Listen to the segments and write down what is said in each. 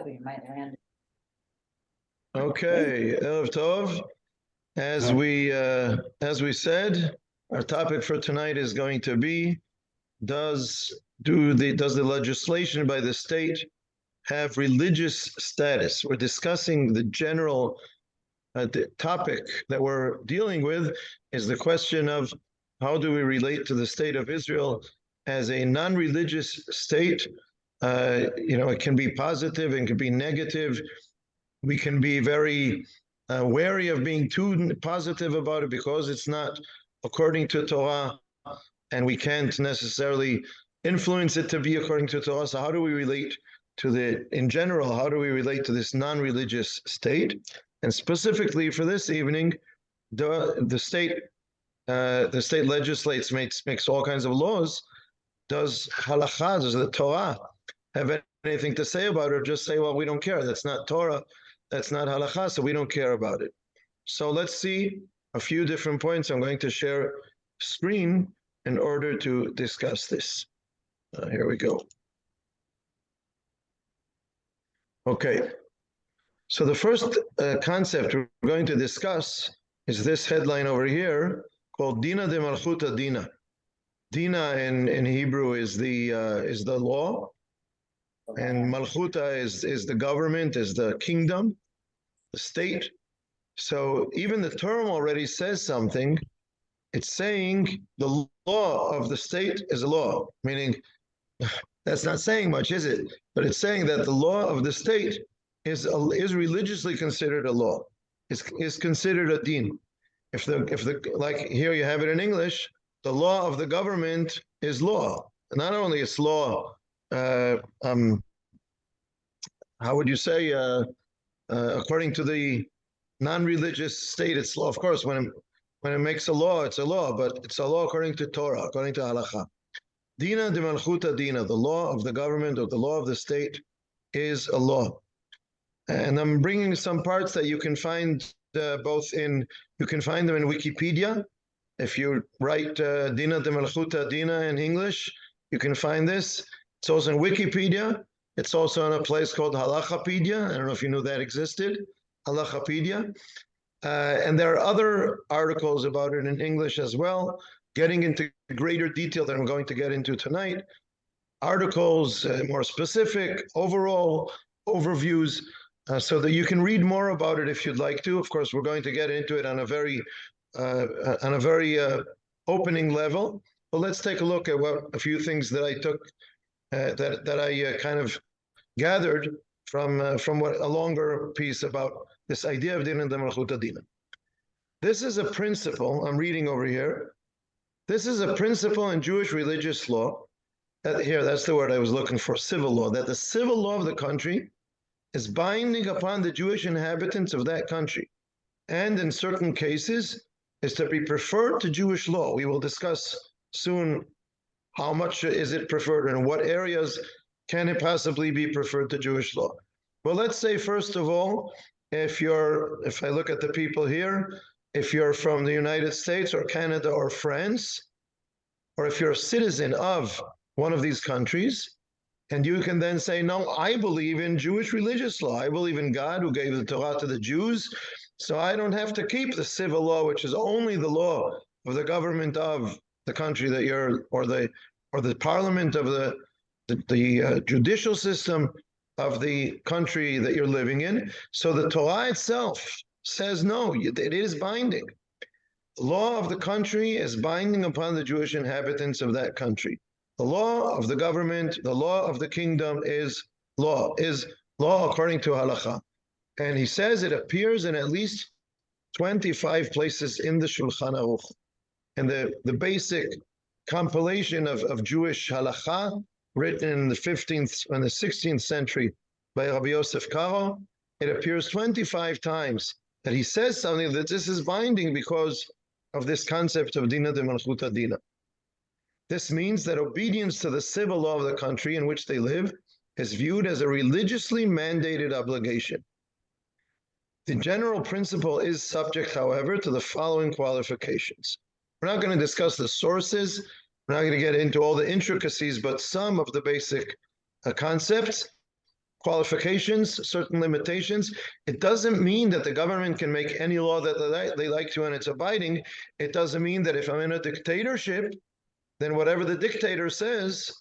you might land. Okay, Erev Tov. As we said, our topic for tonight is going to be: does the legislation by the state have religious status? We're discussing the general the topic that we're dealing with is the question of how do we relate to the state of Israel as a non-religious state. It can be positive and can be negative. We can be very wary of being too positive about it because it's not according to Torah, and we can't necessarily influence it to be according to Torah. So how do we relate to in general, how do we relate to this non-religious state? And specifically for this evening, the state legislates, makes all kinds of laws. Does halakha, does the Torah have anything to say about it, or just say, well, we don't care, that's not Torah, that's not halakha, so we don't care about it? So let's see a few different points. I'm going to share screen in order to discuss this. Here we go. Okay. So the first concept we're going to discuss is this headline over here called Dina de Malchuta Dina. Dina in Hebrew is the law, and Malchuta is the government, is the kingdom, the state. So even the term already says something. It's saying the law of the state is a law, meaning that's not saying much, is it? But it's saying that the law of the state is religiously considered a law, is considered a din. If the like here you have it in English, the law of the government is law. Not only it's law, how would you say, according to the non-religious state, it's law. Of course, when it makes a law, it's a law, but it's a law according to Torah, according to halakha. Dina de malchuta dina, the law of the government or the law of the state is a law. And I'm bringing some parts that you can find you can find them in Wikipedia. If you write Dina de Malchuta Dina in English, you can find this. It's also in Wikipedia. It's also in a place called Halachapedia. I don't know if you knew that existed, Halachapedia. And there are other articles about it in English as well, getting into greater detail than I'm going to get into tonight. Articles, more specific, overall overviews, so that you can read more about it if you'd like to. Of course, we're going to get into it on a very opening level. But let's take a look at a few things that I took, that I kind of gathered from a longer piece about this idea of Dina de Malchuta Dina. This is a principle I'm reading over here. This is a principle in Jewish religious law. That's the word I was looking for, civil law, that the civil law of the country is binding upon the Jewish inhabitants of that country, and in certain cases is to be preferred to Jewish law. We will discuss soon how much is it preferred and what areas can it possibly be preferred to Jewish law. Well, let's say first of all, if I look at the people here, if you're from the United States or Canada or France, or if you're a citizen of one of these countries, and you can then say, no, I believe in Jewish religious law. I believe in God who gave the Torah to the Jews, so I don't have to keep the civil law, which is only the law of the government of the country that you're, or the parliament of the judicial system of the country that you're living in. So the Torah itself says no, it is binding. The law of the country is binding upon the Jewish inhabitants of that country. The law of the government, the law of the kingdom is law according to halakha. And he says it appears in at least 25 places in the Shulchan Aruch. And the basic compilation of Jewish halakha, written in the 15th and the 16th century by Rabbi Yosef Karo, it appears 25 times that he says something that this is binding because of this concept of Dina de Malchuta Dina. This means that obedience to the civil law of the country in which they live is viewed as a religiously mandated obligation. The general principle is subject, however, to the following qualifications. We're not going to discuss the sources, we're not going to get into all the intricacies, but some of the basic concepts. qualifications, certain limitations. It doesn't mean that the government can make any law that they like to and it's abiding. It doesn't mean that if I'm in a dictatorship, then whatever the dictator says,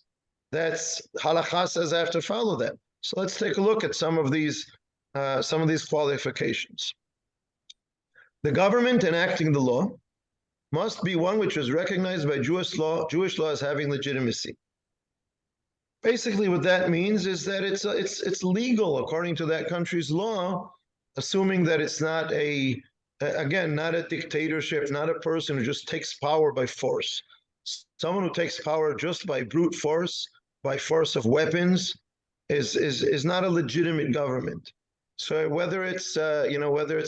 that's halakha says I have to follow that. So let's take a look at some of these qualifications. The government enacting the law must be one which is recognized by Jewish law as having legitimacy. Basically, what that means is that it's legal according to that country's law, assuming that it's not not a dictatorship, not a person who just takes power by force. Someone who takes power just by brute force, by force of weapons, is not a legitimate government. So whether it's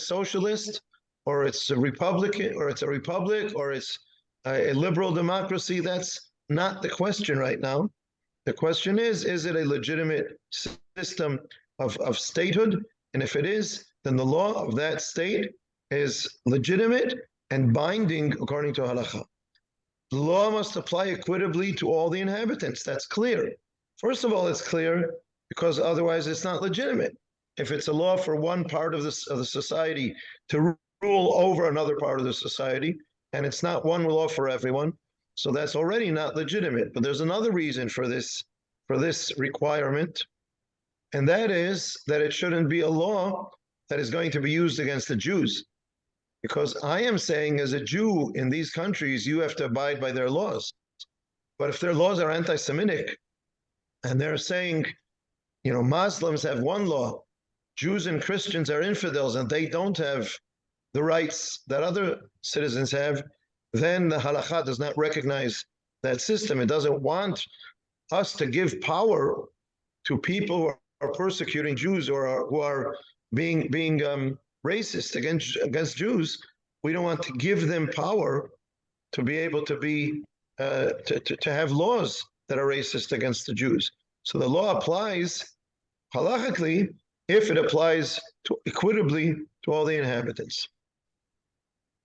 socialist, or it's a Republican, or it's a republic, or it's a liberal democracy, that's not the question right now. The question is it a legitimate system of statehood? And if it is, then the law of that state is legitimate and binding according to halakha. The law must apply equitably to all the inhabitants. That's clear. First of all, it's clear because otherwise it's not legitimate. If it's a law for one part of the society to rule over another part of the society, and it's not one law for everyone, so that's already not legitimate. But there's another reason for this requirement, and that is that it shouldn't be a law that is going to be used against the Jews. Because I am saying as a Jew in these countries, you have to abide by their laws. But if their laws are anti-Semitic, and they're saying, Muslims have one law, Jews and Christians are infidels, and they don't have the rights that other citizens have, then the halakha does not recognize that system. It doesn't want us to give power to people who are persecuting Jews or who are being racist against Jews. We don't want to give them power to be able to be to have laws that are racist against the Jews. So the law applies halachically if it applies equitably to all the inhabitants.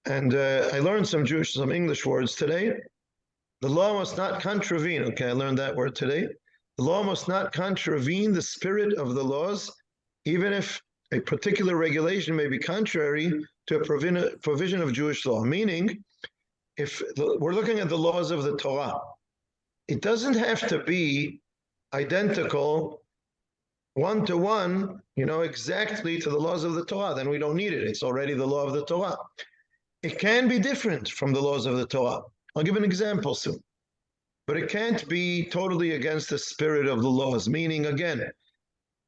And I learned some English words today. The law must not contravene. Okay, I learned that word today. The law must not contravene the spirit of the laws, even if a particular regulation may be contrary to a provision of Jewish law. Meaning, if we're looking at the laws of the Torah, it doesn't have to be identical one-to-one, exactly to the laws of the Torah. Then we don't need it. It's already the law of the Torah. It can be different from the laws of the Torah. I'll give an example soon. But it can't be totally against the spirit of the laws. Meaning, again,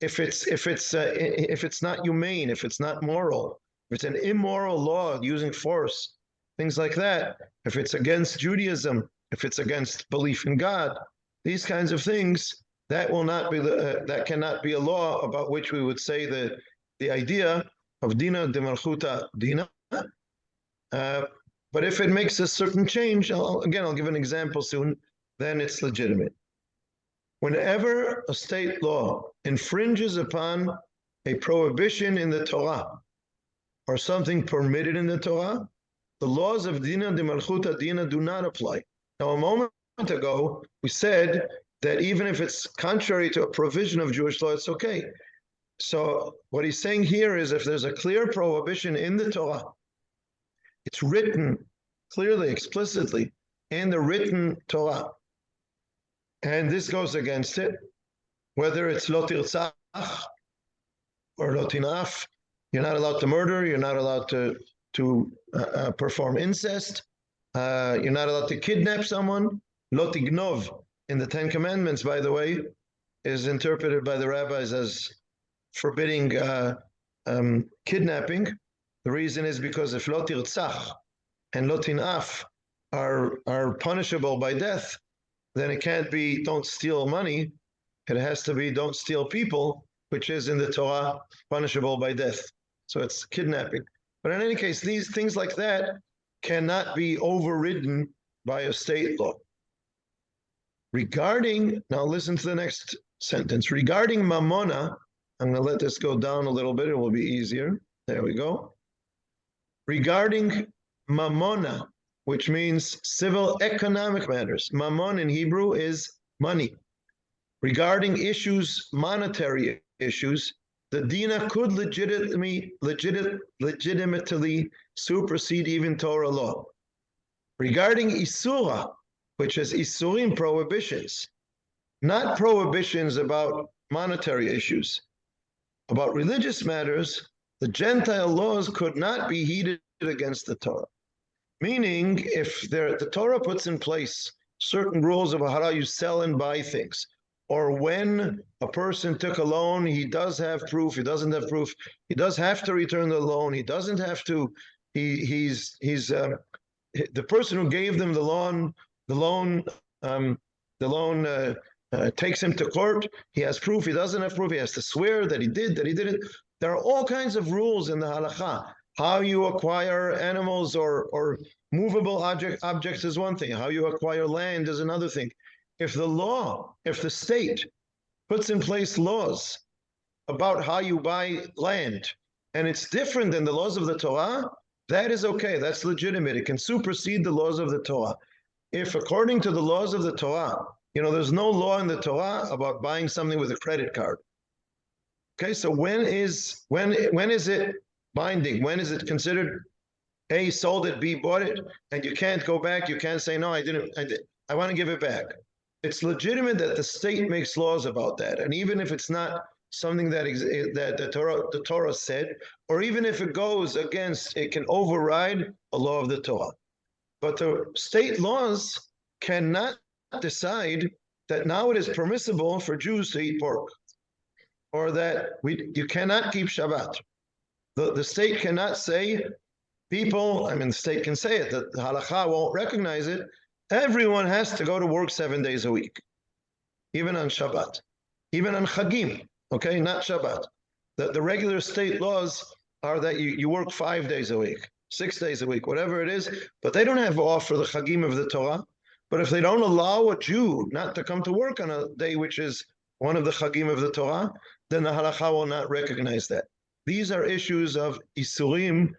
if it's not humane, if it's not moral, if it's an immoral law using force, things like that, if it's against Judaism, if it's against belief in God, these kinds of things, that cannot be a law about which we would say the idea of dina de malchuta dina. But if it makes a certain change, I'll give an example soon, then it's legitimate. Whenever a state law infringes upon a prohibition in the Torah or something permitted in the Torah, the laws of dina de malchuta dina do not apply. Now, a moment ago, we said that even if it's contrary to a provision of Jewish law, it's okay. So what he's saying here is if there's a clear prohibition in the Torah, it's written clearly, explicitly in the written Torah, and this goes against it, whether it's lo tirtzach or lo tinaf, you're not allowed to murder, you're not allowed to perform incest, you're not allowed to kidnap someone. Lo tignov in the Ten Commandments, by the way, is interpreted by the rabbis as forbidding kidnapping. The reason is because if lo tirtzach and lo tinaf are punishable by death, then it can't be don't steal money. It has to be don't steal people, which is in the Torah punishable by death. So it's kidnapping. But in any case, these things like that cannot be overridden by a state law. Now listen to the next sentence. Regarding mamona, I'm going to let this go down a little bit. It will be easier. There we go. Regarding mamona, which means civil economic matters. Mammon in Hebrew is money. Regarding issues, monetary issues, the dina could legitimately supersede even Torah law. Regarding isura, which is isurim, prohibitions, not prohibitions about monetary issues, about religious matters, the Gentile laws could not be heeded against the Torah. Meaning, if the Torah puts in place certain rules about how you sell and buy things, or when a person took a loan, he does have proof, he doesn't have proof, he does have to return the loan, he doesn't have to, the person who gave them the loan takes him to court, he has proof, he doesn't have proof, he has to swear that he did, that he didn't. There are all kinds of rules in the halakha. How you acquire animals or movable objects is one thing. How you acquire land is another thing. If the state puts in place laws about how you buy land, and it's different than the laws of the Torah, that is okay, that's legitimate. It can supersede the laws of the Torah. If according to the laws of the Torah, there's no law in the Torah about buying something with a credit card. Okay, so when is it binding? When is it considered A, sold it, B, bought it, and you can't go back, you can't say, no, I want to give it back. It's legitimate that the state makes laws about that, and even if it's not something that the Torah said, or even if it goes against, it can override a law of the Torah. But the state laws cannot decide that now it is permissible for Jews to eat pork, or that you cannot keep Shabbat. The state cannot say, the state can say it, the halakha won't recognize it. Everyone has to go to work 7 days a week, even on Shabbat, even on Chagim, okay, not Shabbat. The regular state laws are that you work 5 days a week, 6 days a week, whatever it is, but they don't have off for the Chagim of the Torah. But if they don't allow a Jew not to come to work on a day which is one of the Chagim of the Torah, then the halakha will not recognize that. These are issues of isurim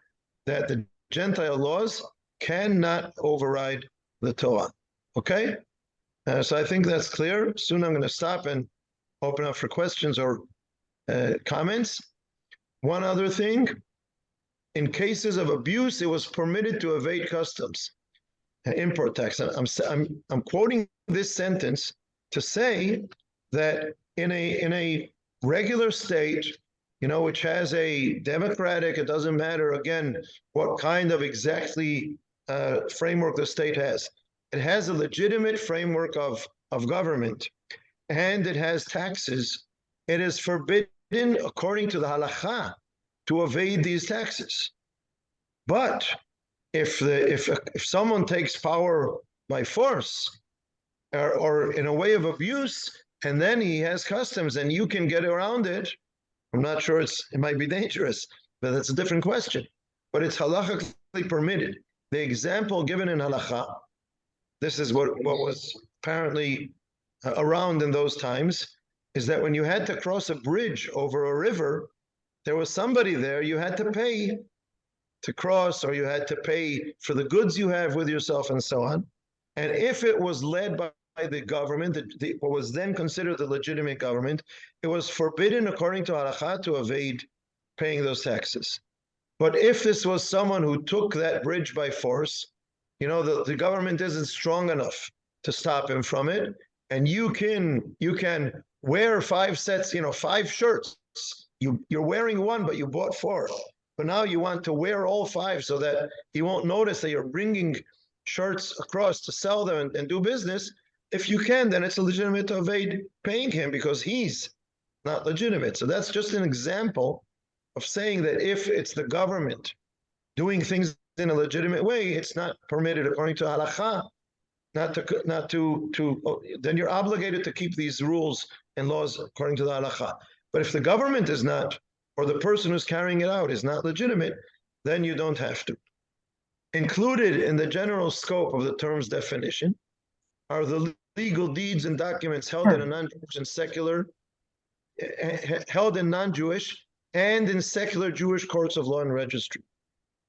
that the Gentile laws cannot override the Torah. Okay? So I think that's clear. Soon I'm going to stop and open up for questions or comments. One other thing, in cases of abuse, it was permitted to evade customs and import tax. I'm quoting this sentence to say that in a regular state, which has a democratic, it doesn't matter again what kind of exactly framework the state has. It has a legitimate framework of government, and it has taxes. It is forbidden, according to the halakha, to evade these taxes. But if someone takes power by force or in a way of abuse, and then he has customs and you can get around it, I'm not sure it might be dangerous, but that's a different question. But it's halachically permitted. The example given in halakha, this is what was apparently around in those times, is that when you had to cross a bridge over a river, there was somebody there you had to pay to cross, or you had to pay for the goods you have with yourself and so on. And if it was led by the government, what was then considered the legitimate government, it was forbidden according to halakha to evade paying those taxes. But if this was someone who took that bridge by force, the government isn't strong enough to stop him from it, and you can wear 5 sets, 5 shirts. You're wearing one, but you bought 4. But now you want to wear all 5 so that he won't notice that you're bringing shirts across to sell them and do business. If you can, then it's legitimate to evade paying him because he's not legitimate. So that's just an example of saying that if it's the government doing things in a legitimate way, it's not permitted according to halakha, then you're obligated to keep these rules and laws according to the halakha. But if the government is not, or the person who's carrying it out is not legitimate, then you don't have to. Included in the general scope of the term's definition are the legal deeds and documents held in a non-Jewish and secular, held in non-Jewish and in secular Jewish courts of law and registry,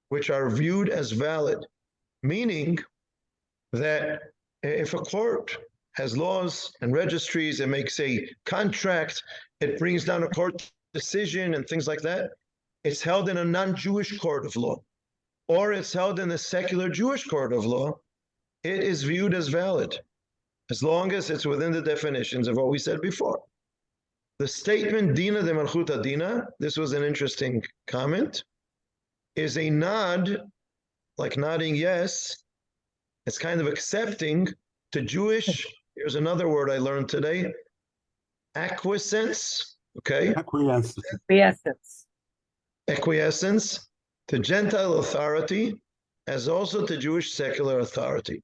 which are viewed as valid, meaning that if a court has laws and registries, it makes a contract, it brings down a court decision and things like that, it's held in a non-Jewish court of law, or it's held in a secular Jewish court of law, it is viewed as valid, as long as it's within the definitions of what we said before. The statement Dina de Malchuta Dina, this was an interesting comment, is a nod, like nodding yes. It's kind of accepting to Jewish, here's another word I learned today, acquiescence, okay? Acquiescence. Acquiescence to Gentile authority as also to Jewish secular authority.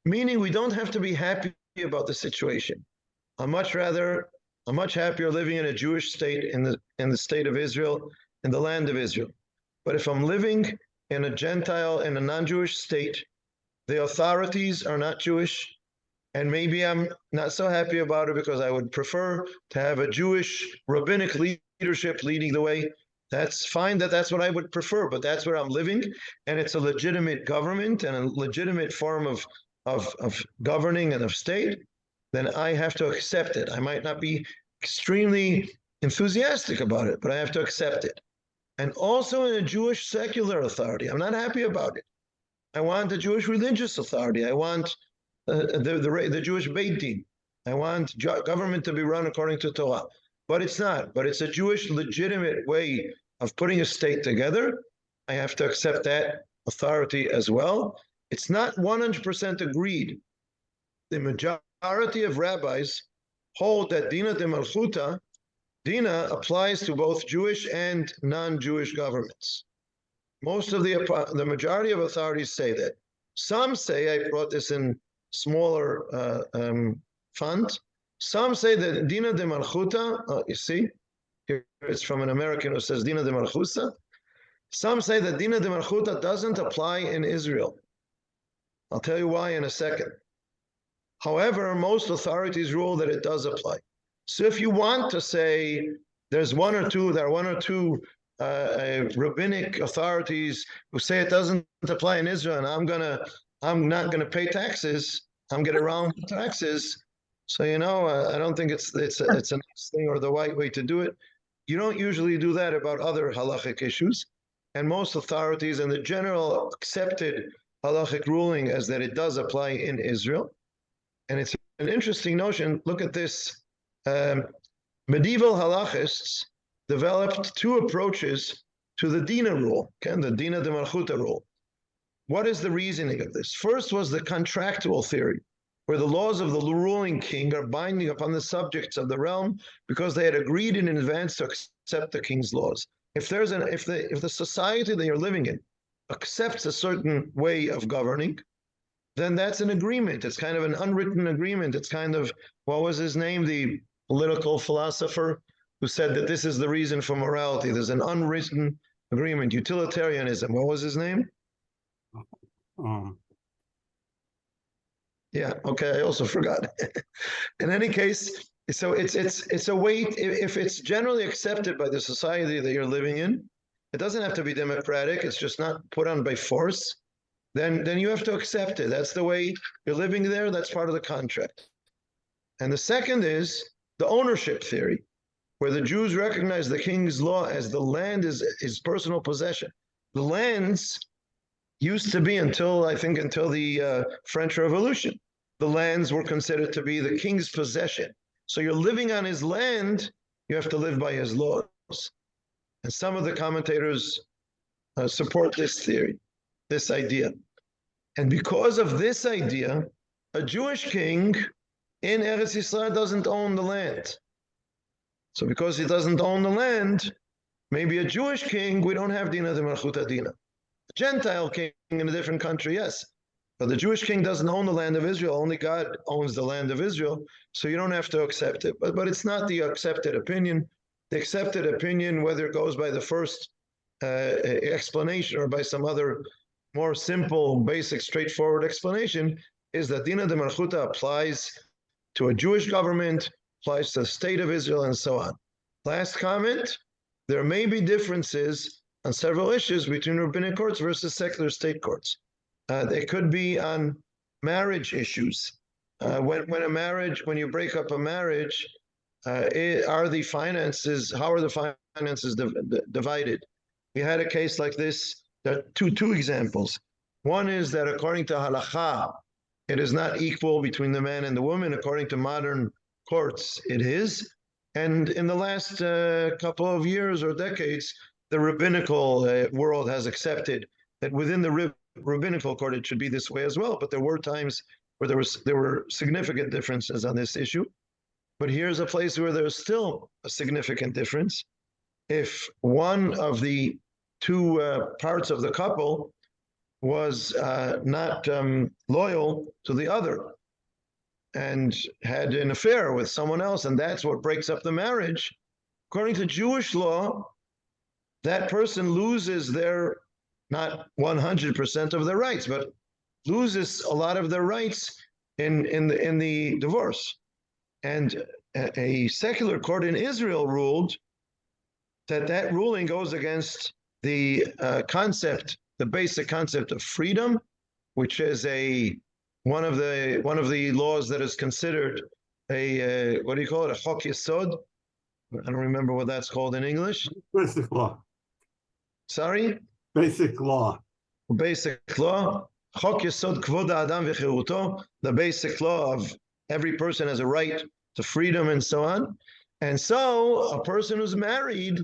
Meaning we don't have to be happy about the situation. I'm much happier living in a Jewish state in the state of Israel, in the land of Israel. But if I'm living in a Gentile, in a non-Jewish state, the authorities are not Jewish, and maybe I'm not so happy about it because I would prefer to have a Jewish rabbinic leadership leading the way. That's fine, that's what I would prefer, but that's where I'm living, and it's a legitimate government and a legitimate form of governing and of state, then I have to accept it. I might not be extremely enthusiastic about it, but I have to accept it. And also in a Jewish secular authority, I'm not happy about it. I want a Jewish religious authority. I want the Jewish Beit Din. I want government to be run according to Torah. But it's not. But it's a Jewish legitimate way of putting a state together. I have to accept that authority as well. It's not 100% agreed. The majority of rabbis hold that Dina de Malchuta, Dina applies to both Jewish and non-Jewish governments. Most of the majority of authorities say that. Some say, I brought this in smaller font, some say that Dina de Malchuta, you see, here it's from an American who says Dina de Malchuta. Some say that Dina de Malchuta doesn't apply in Israel. I'll tell you why in a second. However, most authorities rule that it does apply. So if you want to say there are one or two rabbinic authorities who say it doesn't apply in Israel, and I'm not gonna pay taxes, I'm gonna round taxes. So I don't think it's a nice thing or the right way to do it. You don't usually do that about other halachic issues, and most authorities and the general accepted halachic ruling is that it does apply in Israel. And it's an interesting notion. Look at this. Medieval halachists developed two approaches to the Dina rule, the Dina de Malchuta rule. What is the reasoning of this? First was the contractual theory, where the laws of the ruling king are binding upon the subjects of the realm because they had agreed in advance to accept the king's laws. If the society that you're living in accepts a certain way of governing, then that's an agreement. It's kind of an unwritten agreement. It's kind of, what was his name? The political philosopher who said that this is the reason for morality. There's an unwritten agreement. Utilitarianism. What was his name? Yeah, okay, I also forgot. In any case, so it's a way, if it's generally accepted by the society that you're living in, it doesn't have to be democratic, it's just not put on by force, then you have to accept it. That's the way you're living there, that's part of the contract. And the second is the ownership theory, where the Jews recognize the king's law as the land is his personal possession. The lands used to be until the French Revolution. The lands were considered to be the king's possession. So you're living on his land, you have to live by his laws. And some of the commentators support this theory, this idea. And because of this idea, a Jewish king in Eretz Yisrael doesn't own the land. So because he doesn't own the land, maybe a Jewish king, we don't have Dina de Malchuta Dina. A Gentile king in a different country, yes. But the Jewish king doesn't own the land of Israel. Only God owns the land of Israel. So you don't have to accept it. But it's not the accepted opinion. The accepted opinion, whether it goes by the first explanation or by some other more simple, basic, straightforward explanation, is that Dina de Malchuta applies to a Jewish government, applies to the state of Israel, and so on. Last comment, there may be differences on several issues between rabbinic courts versus secular state courts. They could be on marriage issues. when you break up a marriage, how are the finances divided? We had a case like this. There are two examples. One is that according to halakha, it is not equal between the man and the woman. According to modern courts, it is. And in the last couple of years or decades, the rabbinical world has accepted that within the rabbinical court it should be this way as well. But there were times where there were significant differences on this issue. But here's a place where there's still a significant difference. If one of the two parts of the couple was not loyal to the other and had an affair with someone else, and that's what breaks up the marriage, according to Jewish law, that person loses their, not 100% of their rights, but loses a lot of their rights in the divorce. And a secular court in Israel ruled that ruling goes against the basic concept of freedom, which is one of the laws that is considered a what do you call it? A chok yesod. I don't remember what that's called in English. Basic law. Sorry? Basic law. Basic law. Chok yesod kvod ha'adam v'chiruto. The basic law of every person has a right to freedom and so on. And so a person who's married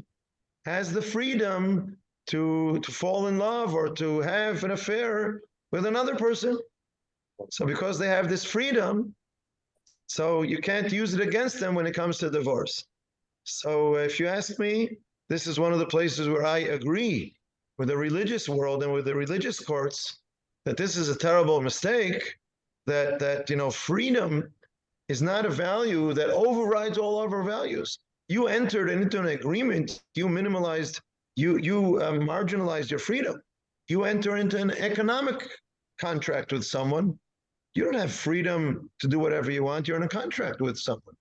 has the freedom to fall in love or to have an affair with another person. So because they have this freedom, so you can't use it against them when it comes to divorce. So if you ask me, this is one of the places where I agree with the religious world and with the religious courts that this is a terrible mistake, that freedom is not a value that overrides all other values. You entered into an agreement, you minimalized, you marginalized your freedom. You enter into an economic contract with someone. You don't have freedom to do whatever you want. You're in a contract with someone.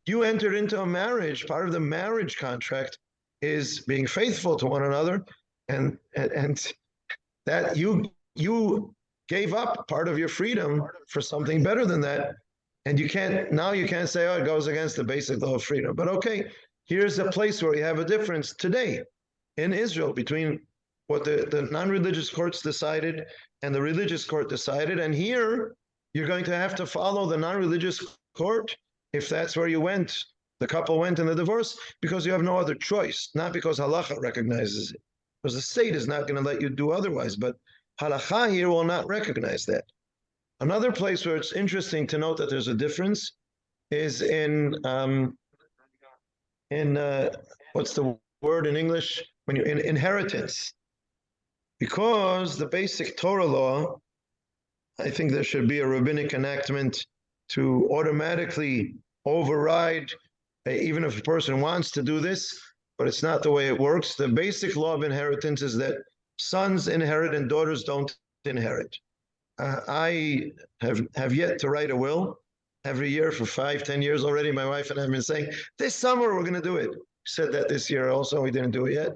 You entered into a marriage. Part of the marriage contract is being faithful to one another, and that you gave up part of your freedom for something better than that. And you can't say, oh, it goes against the basic law of freedom. But okay, here's a place where you have a difference today in Israel between what the non-religious courts decided and the religious court decided. And here you're going to have to follow the non-religious court if that's where the couple went in the divorce, because you have no other choice, not because halacha recognizes it. Because the state is not going to let you do otherwise, but halacha here will not recognize that. Another place where it's interesting to note that there's a difference is in what's the word in English? When you're in inheritance. Because the basic Torah law, I think there should be a rabbinic enactment to automatically override, even if a person wants to do this, but it's not the way it works. The basic law of inheritance is that sons inherit and daughters don't inherit. I have yet to write a will. Every year for 5-10 years already, my wife and I have been saying, this summer we're going to do it. We said that this year also, we didn't do it yet.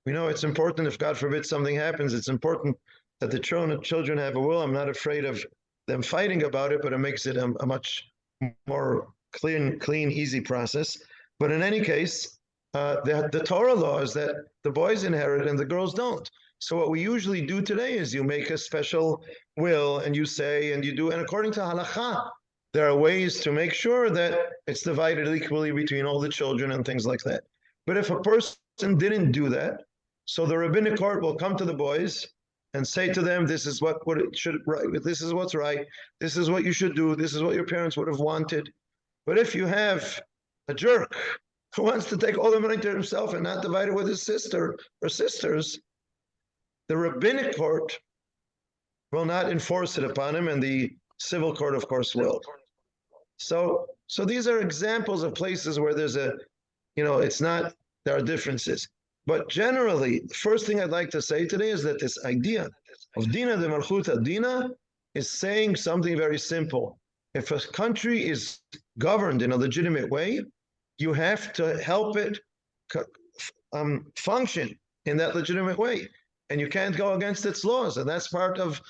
We know it's important, if God forbid something happens, it's important that the children have a will. I'm not afraid of them fighting about it, but it makes it a much more clean, easy process. But in any case, the Torah law is that the boys inherit and the girls don't. So what we usually do today is you make a special will and you say, and you do, and according to halakha, there are ways to make sure that it's divided equally between all the children and things like that. But if a person didn't do that, so the rabbinic court will come to the boys and say to them, this is what it should, this is what's right, this is what you should do, this is what your parents would have wanted. But if you have a jerk who wants to take all the money to himself and not divide it with his sister or sisters, the rabbinic court will not enforce it upon him, and the civil court, of course, will. So these are examples of places where there's there are differences. But generally, the first thing I'd like to say today is that this idea of Dina de Malchuta Dina is saying something very simple. If a country is governed in a legitimate way, you have to help it function in that legitimate way. And you can't go against its laws. And that's part of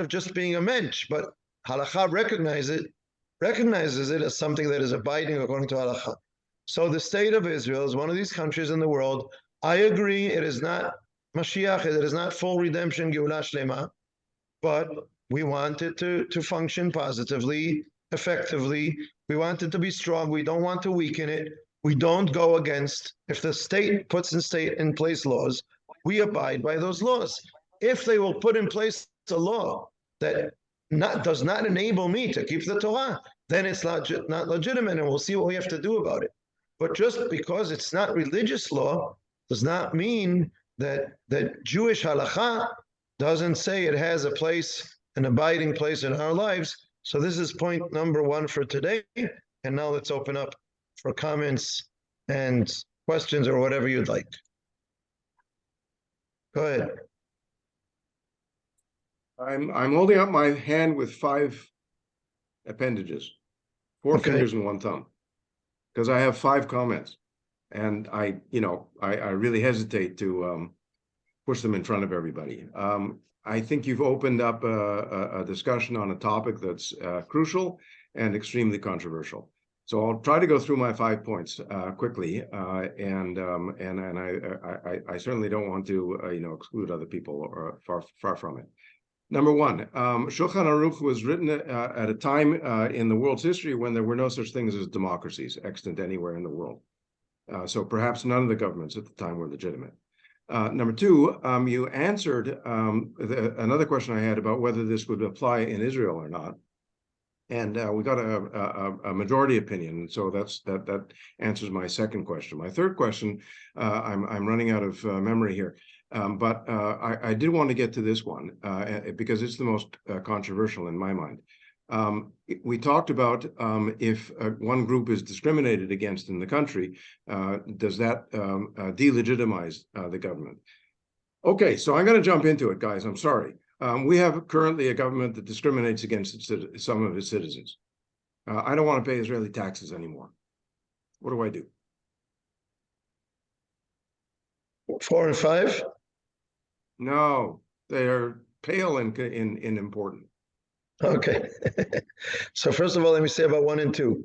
just being a mensch. But halakha recognizes it recognizes it as something that is abiding according to halakha. So the state of Israel is one of these countries in the world. I agree, it is not Mashiach, it is not full redemption, Geulah Shlema, but we want it to function positively, effectively. We want it to be strong. We don't want to weaken it. We don't go against, if the state puts in place laws, we abide by those laws. If they will put in place a law that does not enable me to keep the Torah, then it's not legitimate, and we'll see what we have to do about it. But just because it's not religious law does not mean that Jewish halakha doesn't say it has a place, an abiding place in our lives. So this is point number 1 for today. And now let's open up for comments and questions or whatever you'd like. Go ahead. I'm holding up my hand with 5 appendages, 4 fingers and 1 thumb, because I have 5 comments, and I really hesitate to push them in front of everybody. I think you've opened up a discussion on a topic that's crucial and extremely controversial. So I'll try to go through my 5 points quickly, and I certainly don't want to exclude other people, or far from it. Number 1, Shulchan Aruch was written at a time in the world's history when there were no such things as democracies extant anywhere in the world. So perhaps none of the governments at the time were legitimate. Number 2, you answered another question I had about whether this would apply in Israel or not. And we got a majority opinion, so that answers my second question. My third question, I'm running out of memory here, but I did want to get to this one because it's the most controversial in my mind. We talked about if one group is discriminated against in the country, does that delegitimize the government? Okay, so I'm going to jump into it, guys. I'm sorry. We have currently a government that discriminates against some of its citizens. I don't want to pay Israeli taxes anymore. What do I do? 4 and 5? No, they are pale in importance. Okay. So first of all, let me say about 1 and 2.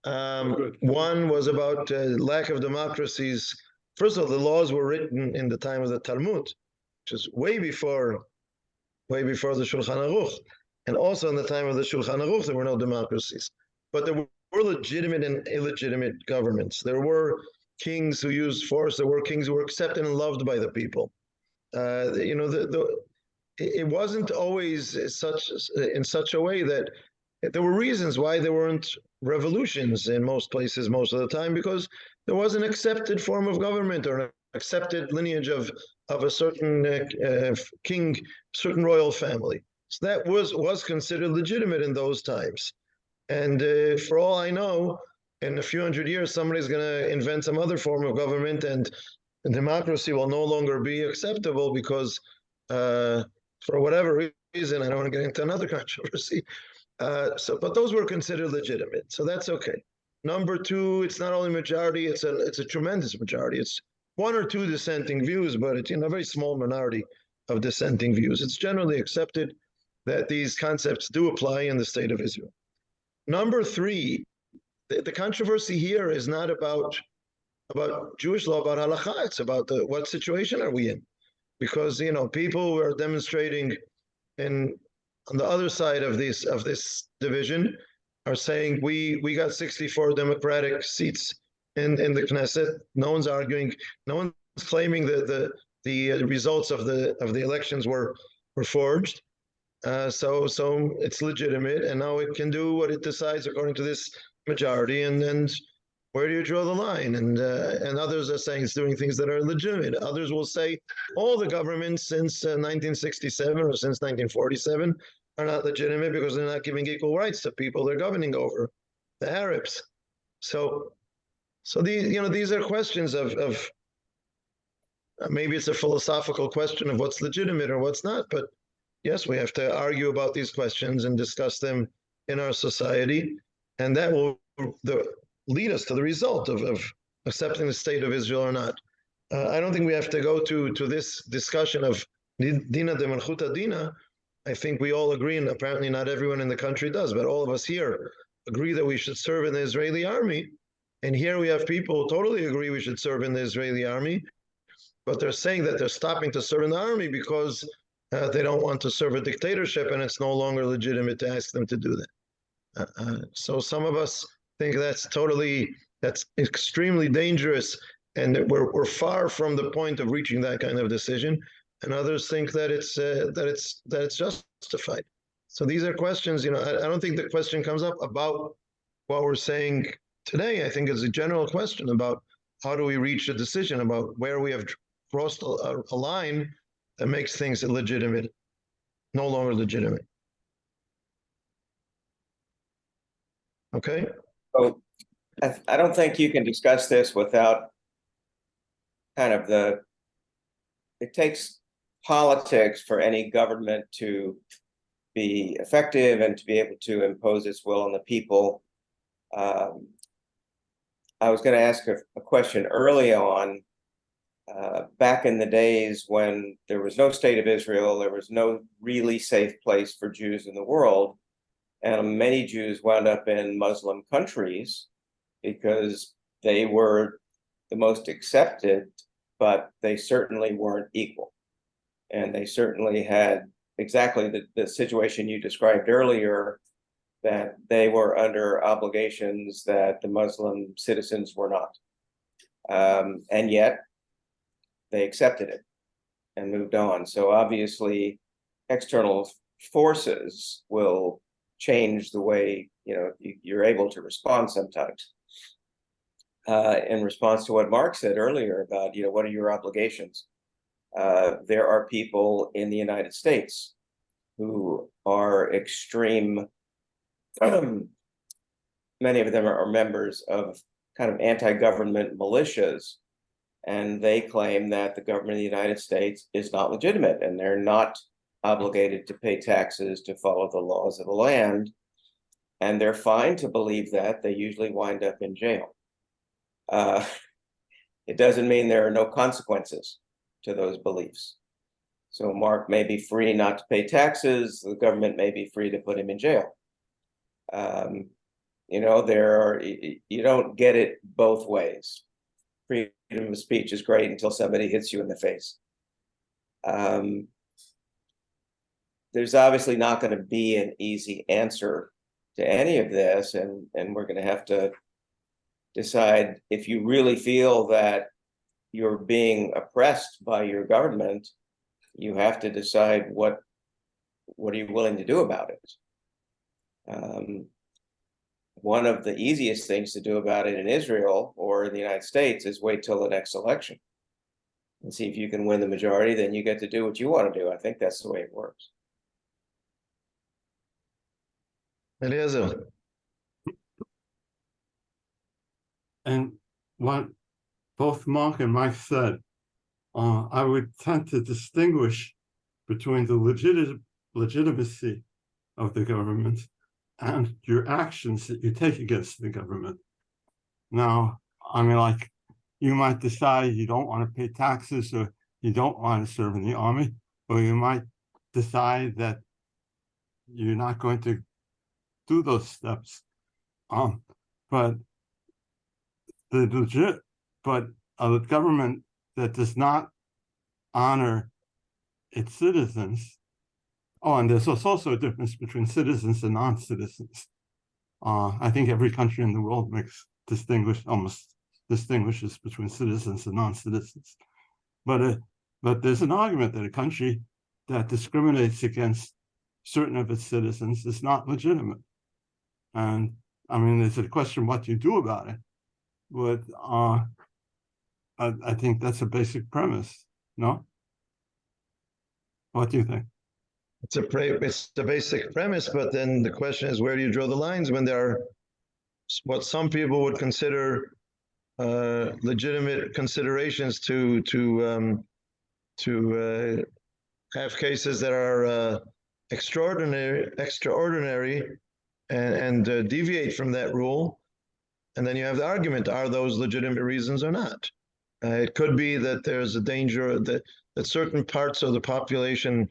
Good. 1 was about lack of democracies. First of all, the laws were written in the time of the Talmud, which is way before the Shulchan Aruch. And also in the time of the Shulchan Aruch, there were no democracies. But there were legitimate and illegitimate governments. There were kings who used force. There were kings who were accepted and loved by the people. It wasn't always in such a way that there were reasons why there weren't revolutions in most places most of the time, because there was an accepted form of government or an accepted lineage of a certain king, certain royal family. So that was considered legitimate in those times. And for all I know, in a few hundred years, somebody's going to invent some other form of government, and democracy will no longer be acceptable because for whatever reason, I don't want to get into another controversy. But those were considered legitimate, so that's okay. Number 2, it's not only majority; it's a tremendous majority. It's 1 or 2 dissenting views, but it's a very small minority of dissenting views. It's generally accepted that these concepts do apply in the state of Israel. Number 3, the controversy here is not about Jewish law, about halakha. It's about what situation are we in, because people who are demonstrating on the other side of this division are saying we got 64 Democratic seats in the Knesset. No one's arguing. No one's claiming that the results of the elections were forged. So it's legitimate, and now it can do what it decides according to this majority. And where do you draw the line? And others are saying it's doing things that are legitimate. Others will say all the governments since 1967 or since 1947 are not legitimate because they're not giving equal rights to people they're governing over, the Arabs. So these are questions of maybe it's a philosophical question of what's legitimate or what's not. But yes, we have to argue about these questions and discuss them in our society, and that will lead us to the result of accepting the state of Israel or not. I don't think we have to go to this discussion of Dina de Malchuta Dina. I think we all agree, and apparently not everyone in the country does, but all of us here agree that we should serve in the Israeli army. And here we have people who totally agree we should serve in the Israeli army, but they're saying that they're stopping to serve in the army because they don't want to serve a dictatorship, and it's no longer legitimate to ask them to do that. So some of us think that's extremely dangerous, and that we're far from the point of reaching that kind of decision. And others think that it's justified. So these are questions. I don't think the question comes up about what we're saying today. I think it's a general question about how do we reach a decision about where we have crossed a line that makes things illegitimate, no longer legitimate. Okay? So I don't think you can discuss this without kind of it takes politics for any government to be effective and to be able to impose its will on the people. I was going to ask a question early on. Back in the days when there was no state of Israel, there was no really safe place for Jews in the world, and many Jews wound up in Muslim countries because they were the most accepted, but they certainly weren't equal. And they certainly had exactly the situation you described earlier, that they were under obligations that the Muslim citizens were not. And yet they accepted it and moved on. So obviously external forces will change the way you're able to respond sometimes. In response to what Mark said earlier about what are your obligations, there are people in the United States who are extreme. Many of them are members of kind of anti-government militias, and they claim that the government of the United States is not legitimate and they're not obligated to pay taxes, to follow the laws of the land, and they're fine to believe that. They usually wind up in jail. It doesn't mean there are no consequences to those beliefs. So Mark may be free not to pay taxes, the government may be free to put him in jail. You don't get it both ways. Freedom of speech is great until somebody hits you in the face. There's obviously not going to be an easy answer to any of this, and we're going to have to decide, if you really feel that you're being oppressed by your government, you have to decide what are you willing to do about it. One of the easiest things to do about it in Israel or in the United States is wait till the next election and see if you can win the majority. Then you get to do what you want to do. I think that's the way it works. Eliezer. And what both Mark and Mike said, I would tend to distinguish between the legitimacy of the government and your actions that you take against the government. Now, like, you might decide you don't want to pay taxes or you don't want to serve in the army, or you might decide that you're not going to do those steps. But a government that does not honor its citizens. Oh, and there's also a difference between citizens and non-citizens. I think every country in the world almost distinguishes between citizens and non-citizens. But there's an argument that a country that discriminates against certain of its citizens is not legitimate. And there's a question what you do about it. But I think that's a basic premise. No? What do you think? It's a basic premise, but then the question is, where do you draw the lines when there are what some people would consider legitimate considerations to have cases that are extraordinary and deviate from that rule, and then you have the argument: are those legitimate reasons or not? It could be that there's a danger that certain parts of the population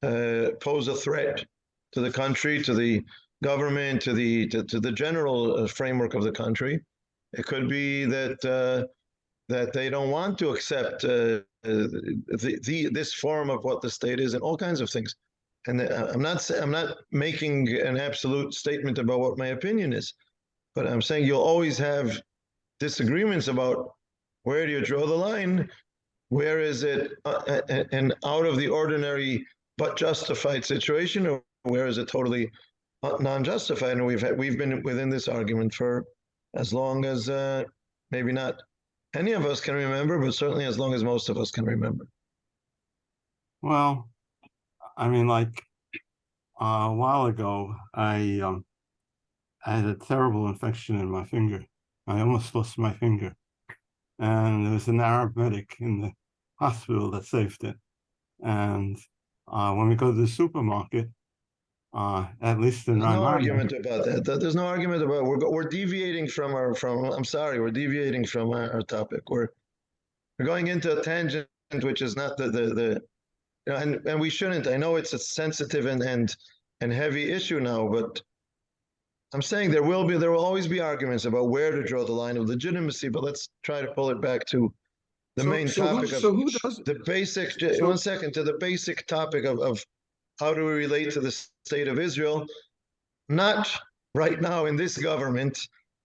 pose a threat to the country, to the government, to the general framework of the country. It could be that that they don't want to accept this form of what the state is, and all kinds of things. And I'm not making an absolute statement about what my opinion is, but I'm saying you'll always have disagreements about where do you draw the line, where is it an out of the ordinary but justified situation, or where is it totally non-justified? And we've been within this argument for as long as maybe not any of us can remember, but certainly as long as most of us can remember. Well, I mean, like a while ago, I had a terrible infection in my finger. I almost lost my finger. And there was an Arab medic in the hospital that saved it. And when we go to the supermarket, at least in my mind, argument about that. There's no argument about we're deviating from I'm sorry, we're deviating from our topic. We're going into a tangent which is not the you know, and we shouldn't. I know it's a sensitive and heavy issue now, but I'm saying there will always be arguments about where to draw the line of legitimacy, but let's try to pull it back to the main topic of the basic, one second, to the basic topic of how do we relate to the state of Israel, not right now in this government,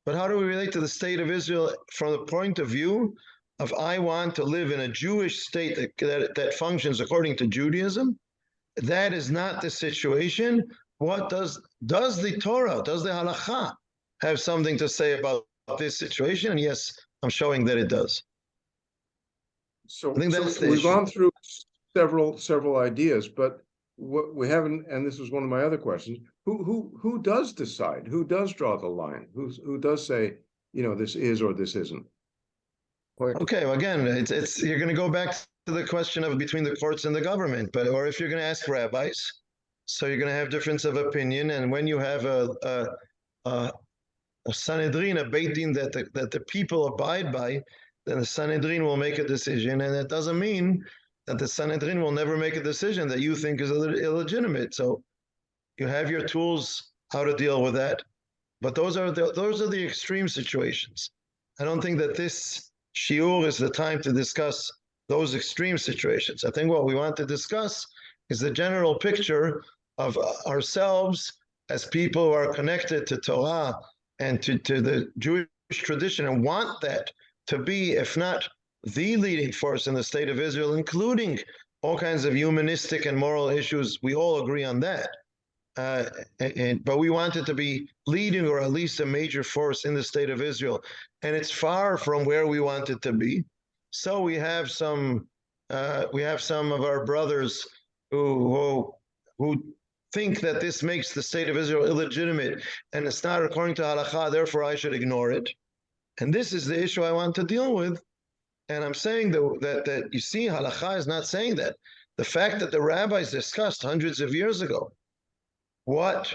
but how do we relate to the state of Israel from the point of view of I want to live in a Jewish state that functions according to Judaism? That is not the situation. What does the Torah, does the halakha have something to say about this situation? And yes, I'm showing that it does. So, I think that's we've gone through several ideas, but what we haven't, and this was one of my other questions, who does decide? Who does draw the line? Who does say, you know, this is or this isn't? Okay, well, again, it's you're going to go back to the question of between the courts and the government, or if you're going to ask rabbis, so you're going to have difference of opinion, and when you have a Sanhedrin, a Beit Din that the people abide by, then the Sanhedrin will make a decision, and that doesn't mean that the Sanhedrin will never make a decision that you think is illegitimate. So you have your tools how to deal with that, but those are the extreme situations. I don't think that this shiur is the time to discuss those extreme situations. I think what we want to discuss is the general picture of ourselves as people who are connected to Torah and to the Jewish tradition and want that to be, if not the leading force in the state of Israel, including all kinds of humanistic and moral issues. We all agree on that. But we want it to be leading, or at least a major force in the state of Israel. And it's far from where we want it to be. So we have some of our brothers who think that this makes the state of Israel illegitimate and it's not according to halakha, therefore I should ignore it. And this is the issue I want to deal with. And I'm saying that you see, halakha is not saying that. The fact that the rabbis discussed hundreds of years ago, what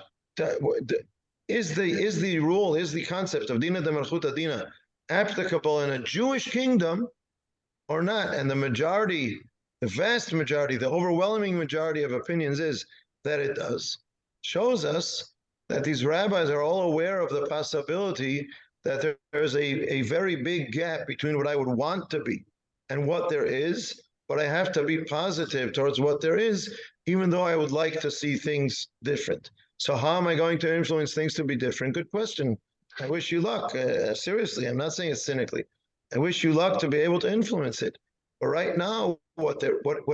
is the rule, is the concept of dina de malchuta dina applicable in a Jewish kingdom or not? And the vast majority, the overwhelming majority of opinions is that it does. Shows us that these rabbis are all aware of the possibility that there's a very big gap between what I would want to be and what there is, but I have to be positive towards what there is, even though I would like to see things different. So how am I going to influence things to be different? Good question. I wish you luck. Seriously, I'm not saying it cynically. I wish you luck to be able to influence it. But right now, what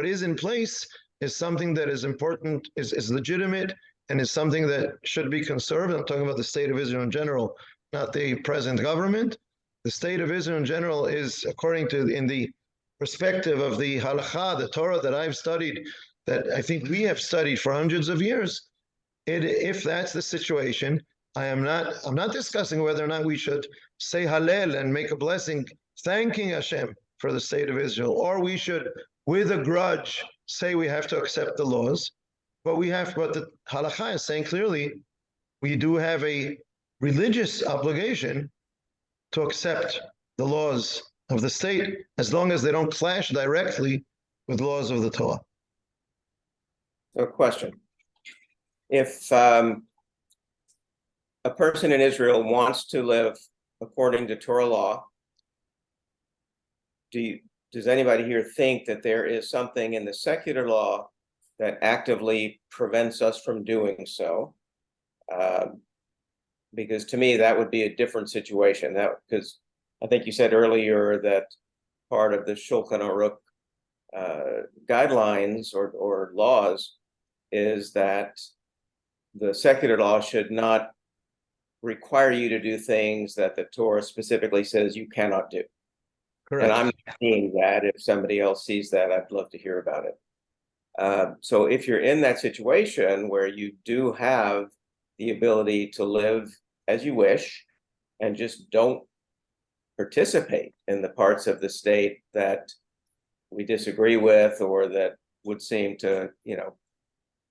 is in place is something that is important, is legitimate, and is something that should be conserved. I'm talking about the state of Israel in general, not the present government. The state of Israel in general is, according to, in the perspective of the halakha, the Torah that I've studied, that I think we have studied for hundreds of years. If that's the situation, I'm not discussing whether or not we should say Hallel and make a blessing, thanking Hashem for the state of Israel, or we should, with a grudge, say we have to accept the laws. But the halakha is saying clearly, we do have a religious obligation to accept the laws of the state as long as they don't clash directly with laws of the Torah. So, question: if a person in Israel wants to live according to Torah law, does anybody here think that there is something in the secular law that actively prevents us from doing so? Because to me, that would be a different situation. Because I think you said earlier that part of the Shulchan Aruch guidelines or laws is that the secular law should not require you to do things that the Torah specifically says you cannot do. Correct. And I'm not seeing that. If somebody else sees that, I'd love to hear about it. So if you're in that situation where you do have the ability to live as you wish and just don't participate in the parts of the state that we disagree with or that would seem to,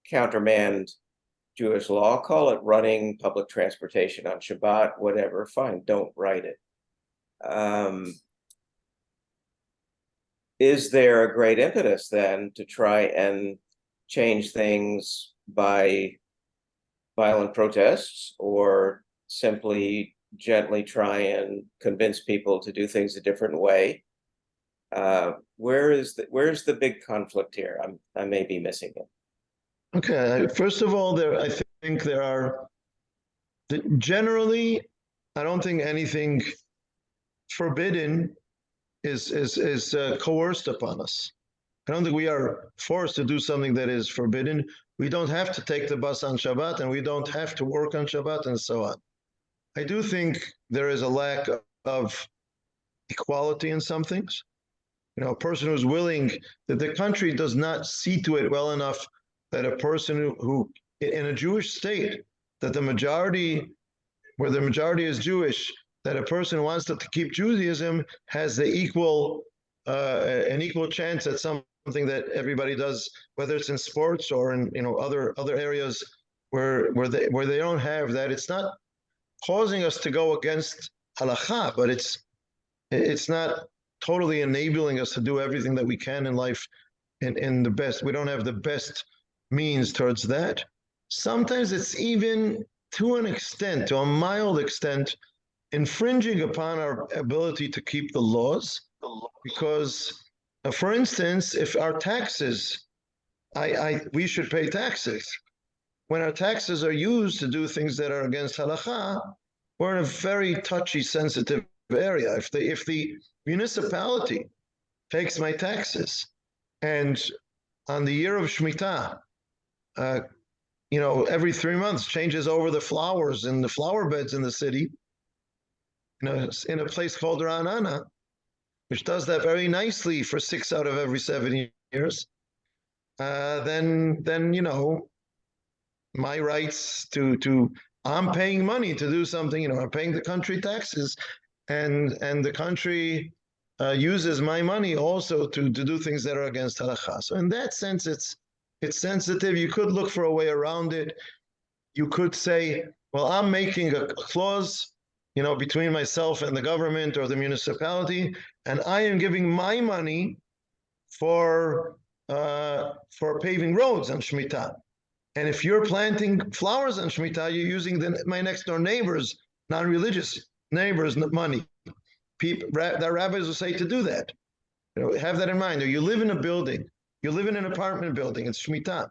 countermand Jewish law, call it running public transportation on Shabbat, whatever, fine, don't write it. Is there a great impetus then to try and change things by violent protests, or simply gently try and convince people to do things a different way? Where's the big conflict here? I may be missing it. Okay, first of all, I think there are, generally, I don't think anything forbidden is coerced upon us. I don't think we are forced to do something that is forbidden. We don't have to take the bus on Shabbat, and we don't have to work on Shabbat, and so on. I do think there is a lack of equality in some things. A person who's willing, that the country does not see to it well enough that a person who in a Jewish state, that the majority, where the majority is Jewish, that a person who wants to keep Judaism has the an equal chance at something that everybody does, whether it's in sports or in other areas where they don't have that. It's not causing us to go against halakha, but it's not totally enabling us to do everything that we can in life in the best. We don't have the best means towards that. Sometimes it's even to an extent, to a mild extent, infringing upon our ability to keep the laws, because, for instance, if our taxes, we should pay taxes. When our taxes are used to do things that are against halakha, we're in a very touchy, sensitive area. If the municipality takes my taxes, and on the year of Shemitah, every 3 months changes over the flowers and the flower beds in the city, in a place called Ra'anana, which does that very nicely for 6 out of every 7 years, then my rights I'm paying money to do something, I'm paying the country taxes, and the country uses my money also to do things that are against halakha. So in that sense, it's sensitive. You could look for a way around it. You could say, well, I'm making a clause, between myself and the government or the municipality, and I am giving my money for paving roads on Shemitah. And if you're planting flowers on Shemitah, you're using my next door neighbors, non-religious neighbors' money. The rabbis will say to do that. Have that in mind. Or you live in a building, you live in an apartment building, it's Shemitah,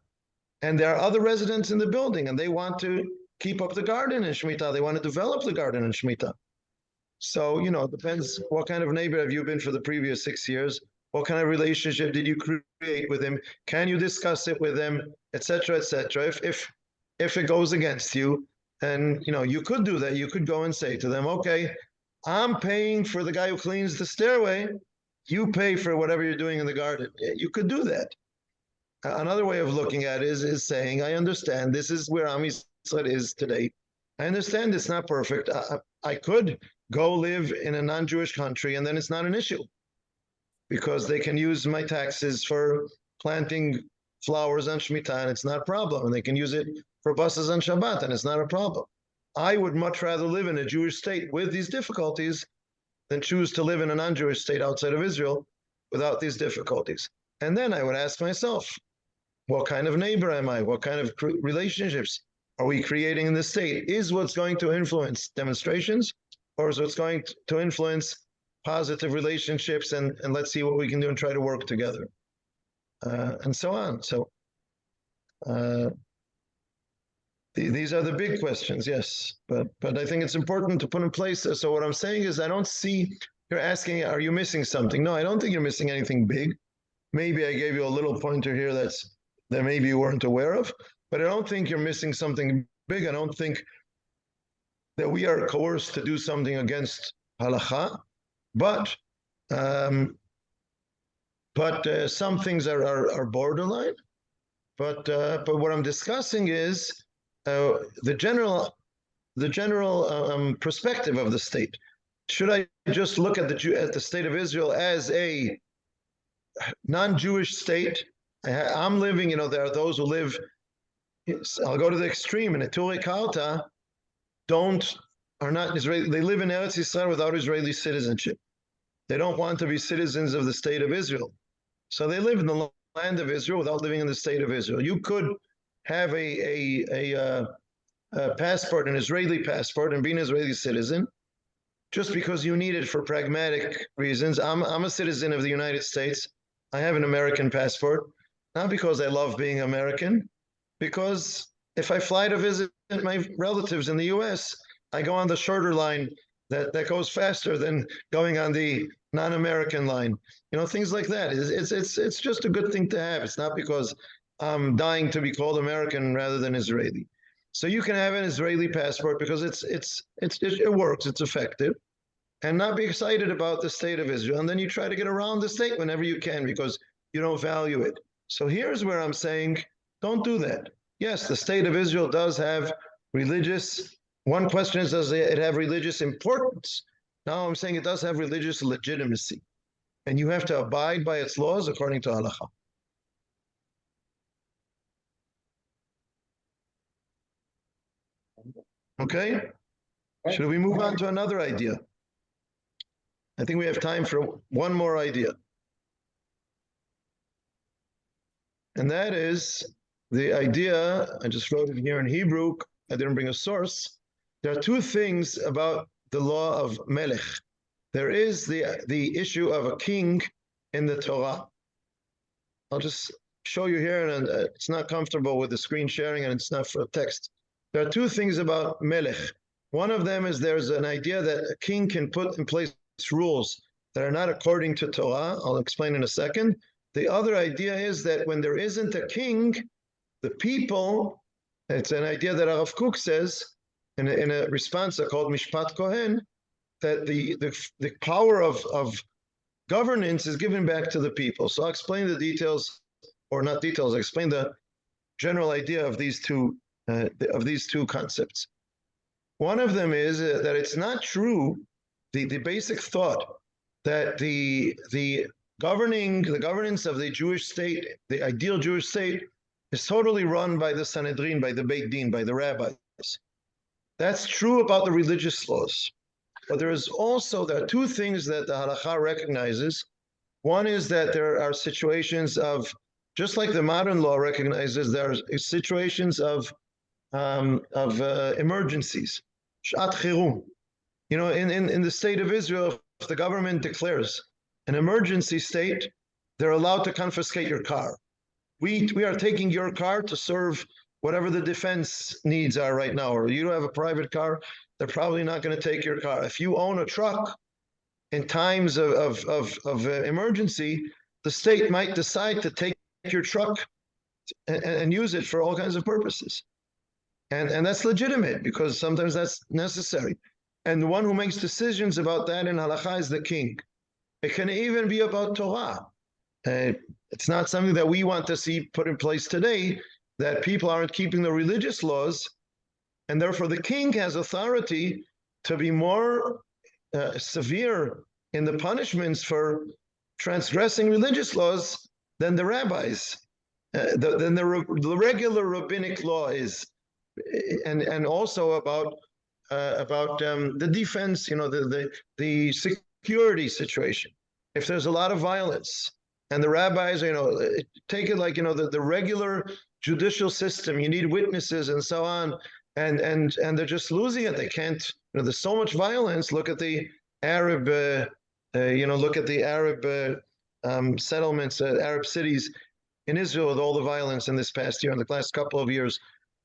and there are other residents in the building, and they want to keep up the garden in Shemitah. They want to develop the garden in Shemitah. So, it depends what kind of neighbor have you been for the previous 6 years? What kind of relationship did you create with him? Can you discuss it with him, etc., etc.? If it goes against you, then, you could do that. You could go and say to them, okay, I'm paying for the guy who cleans the stairway. You pay for whatever you're doing in the garden. You could do that. Another way of looking at it is saying, I understand this is where Am Yisrael is today. I understand it's not perfect. I could go live in a non-Jewish country, and then it's not an issue, because they can use my taxes for planting flowers on Shemitah, and it's not a problem. And they can use it for buses on Shabbat, and it's not a problem. I would much rather live in a Jewish state with these difficulties than choose to live in a non-Jewish state outside of Israel without these difficulties. And then I would ask myself, what kind of neighbor am I? What kind of relationships are we creating in the state is what's going to influence demonstrations, or is what's going to influence positive relationships, and let's see what we can do and try to work together, and so on. So these are the big questions, yes, but I think it's important to put in place. So what I'm saying is, I don't see, you're asking, are you missing something? No, I don't think you're missing anything big. Maybe I gave you a little pointer here that maybe you weren't aware of, but I don't think you're missing something big. I don't think that we are coerced to do something against halakha, but some things are borderline. But what I'm discussing is the general perspective of the state. Should I just look at the state of Israel as a non-Jewish state? I'm living, there are those who live, I'll go to the extreme, in a Turi Karta, are not Israeli, they live in Eretz Yisrael without Israeli citizenship. They don't want to be citizens of the state of Israel. So they live in the land of Israel without living in the state of Israel. You could have a passport, an Israeli passport, and be an Israeli citizen, just because you need it for pragmatic reasons. I'm a citizen of the United States. I have an American passport, not because I love being American, because if I fly to visit my relatives in the US, I go on the shorter line that goes faster than going on the non-American line. Things like that. It's just a good thing to have. It's not because I'm dying to be called American rather than Israeli. So you can have an Israeli passport because it works, it's effective, and not be excited about the state of Israel. And then you try to get around the state whenever you can because you don't value it. So here's where I'm saying, don't do that. Yes, the state of Israel does have religious. One question is, does it have religious importance? Now I'm saying it does have religious legitimacy, and you have to abide by its laws according to halakha. Okay? Should we move on to another idea? I think we have time for one more idea. And that is the idea, I just wrote it here in Hebrew, I didn't bring a source. There are two things about the law of Melech. There is the issue of a king in the Torah. I'll just show you here, and it's not comfortable with the screen sharing, and it's not for text. There are two things about Melech. One of them is there's an idea that a king can put in place rules that are not according to Torah. I'll explain in a second. The other idea is that when there isn't a king, the people, it's an idea that Rav Kook says in a response called Mishpat Kohen, that the power of governance is given back to the people. So I'll explain the details, or not details, I'll explain the general idea of these two concepts. One of them is that it's not true, the basic thought that the governance of the Jewish state, the ideal Jewish state, is totally run by the Sanhedrin, by the Beit Din, by the rabbis. That's true about the religious laws. But there are two things that the halakha recognizes. One is that there are situations of, just like the modern law recognizes, there are situations of emergencies, shat chirum. In the state of Israel, if the government declares an emergency state, they're allowed to confiscate your car. We are taking your car to serve whatever the defense needs are right now, or you don't have a private car, they're probably not going to take your car. If you own a truck in times of emergency, the state might decide to take your truck and use it for all kinds of purposes. And that's legitimate because sometimes that's necessary. And the one who makes decisions about that in halakha is the king. It can even be about Torah. It's not something that we want to see put in place today, that people aren't keeping the religious laws, and therefore the king has authority to be more severe in the punishments for transgressing religious laws than the rabbis, than the regular rabbinic law is, and also about the defense, the security situation. If there's a lot of violence, And the rabbis, take it like, the regular judicial system. You need witnesses and so on. And they're just losing it. They can't, there's so much violence. Look at the Arab, look at the Arab settlements, Arab cities in Israel with all the violence in this past year, in the last couple of years.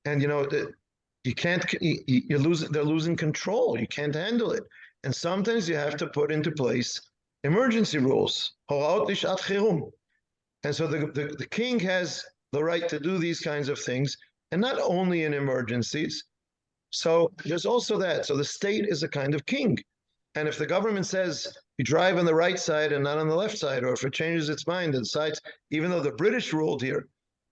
And, you can't, they're losing control. You can't handle it. And sometimes you have to put into place emergency rules. And so the king has the right to do these kinds of things, and not only in emergencies. So there's also that. So the state is a kind of king. And if the government says you drive on the right side and not on the left side, or if it changes its mind and decides, even though the British ruled here,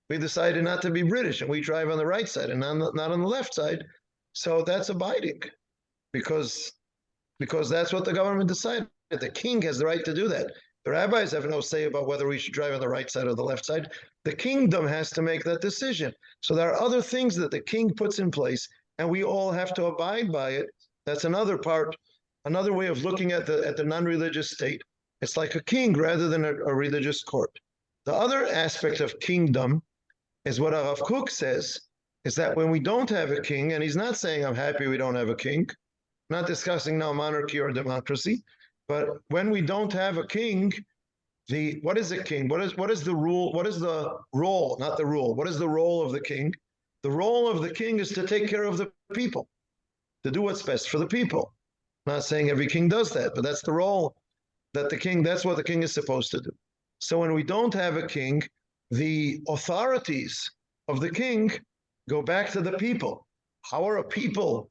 we decided not to be British and we drive on the right side and not on the left side. So that's abiding because that's what the government decided. The king has the right to do that. The rabbis have no say about whether we should drive on the right side or the left side. The kingdom has to make that decision. So there are other things that the king puts in place, and we all have to abide by it. That's another part, another way of looking at the non-religious state. It's like a king rather than a religious court. The other aspect of kingdom is what Rav Kook says, is that when we don't have a king, and he's not saying I'm happy we don't have a king, not discussing now monarchy or democracy, but when we don't have a king, what is a king? What is the rule? What is the role? Not the rule. What is the role of the king? The role of the king is to take care of the people, to do what's best for the people. I'm not saying every king does that, but that's the role that the king, that's what the king is supposed to do. So when we don't have a king, the authorities of the king go back to the people. How are a people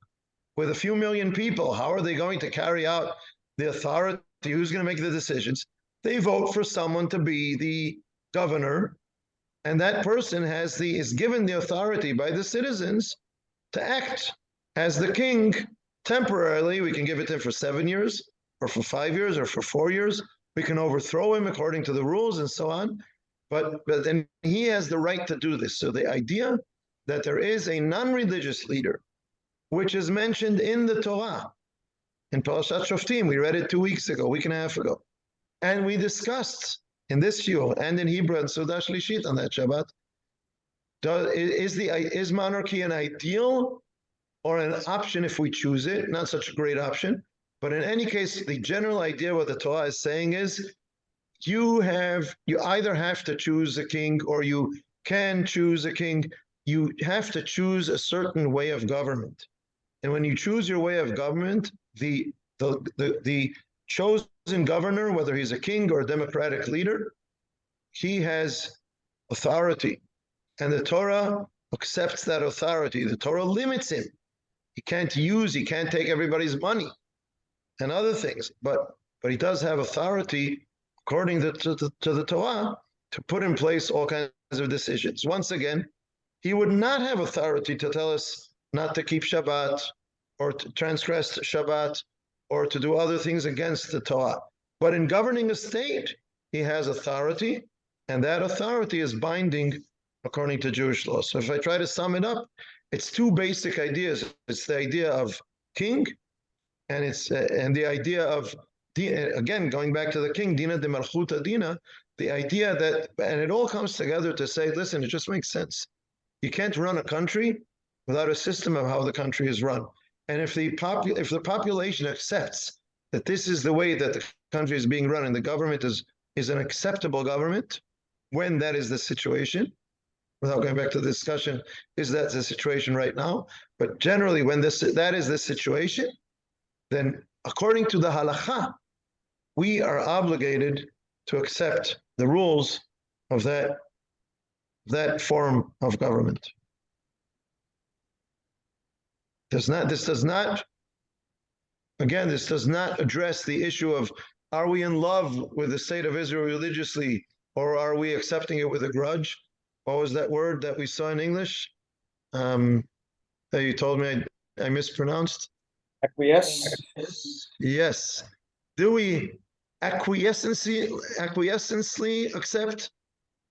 with a few million people, how are they going to carry out the authority? Who's going to make the decisions? They vote for someone to be the governor, and that person is given the authority by the citizens to act as the king temporarily. We can give it to him for 7 years, or for 5 years, or for 4 years. We can overthrow him according to the rules and so on. But then he has the right to do this. So the idea that there is a non-religious leader, which is mentioned in the Torah, in Parashat Shoftim, we read it 2 weeks ago, a week and a half ago. And we discussed in this shiur and in Hebrew and Sudah Shlishit on that Shabbat, is monarchy an ideal or an option if we choose it? Not such a great option. But in any case, the general idea what the Torah is saying is, you either have to choose a king or you can choose a king. You have to choose a certain way of government. And when you choose your way of government, the chosen governor, whether he's a king or a democratic leader, he has authority. And the Torah accepts that authority. The Torah limits him. He can't take everybody's money and other things. But he does have authority, according to the Torah, to put in place all kinds of decisions. Once again, he would not have authority to tell us not to keep Shabbat or to transgress Shabbat or to do other things against the Torah. But in governing a state, he has authority, and that authority is binding according to Jewish law. So if I try to sum it up, it's two basic ideas. It's the idea of king, and the idea of, again, going back to the king, Dina de Malchuta Dina, the idea that, and it all comes together to say, listen, it just makes sense. You can't run a country without a system of how the country is run. And if the population accepts that this is the way that the country is being run and the government is an acceptable government, when that is the situation, without going back to the discussion, is that the situation right now? But generally, when that is the situation, then according to the halakha, we are obligated to accept the rules of that form of government. This does not address the issue of, are we in love with the state of Israel religiously, or are we accepting it with a grudge? What was that word that we saw in English that you told me I mispronounced? Acquiesce. Yes. Do we acquiescently accept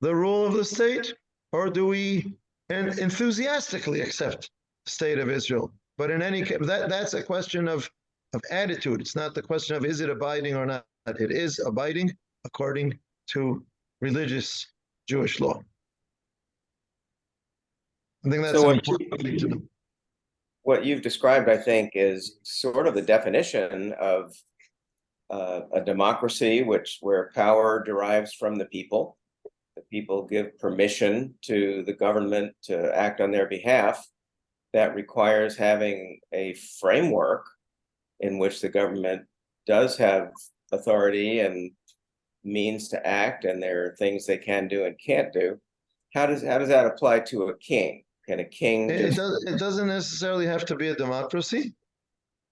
the rule of the state, or do we enthusiastically accept the state of Israel? But in any case, that's a question of attitude. It's not the question of is it abiding or not. It is abiding according to religious Jewish law. I think that's So an what important thing to know. what you've described, I think, is sort of the definition of a democracy, where power derives from the people. The people give permission to the government to act on their behalf. That requires having a framework in which the government does have authority and means to act, and there are things they can do and can't do. How does that apply to a king? Can a king It just it doesn't necessarily have to be a democracy.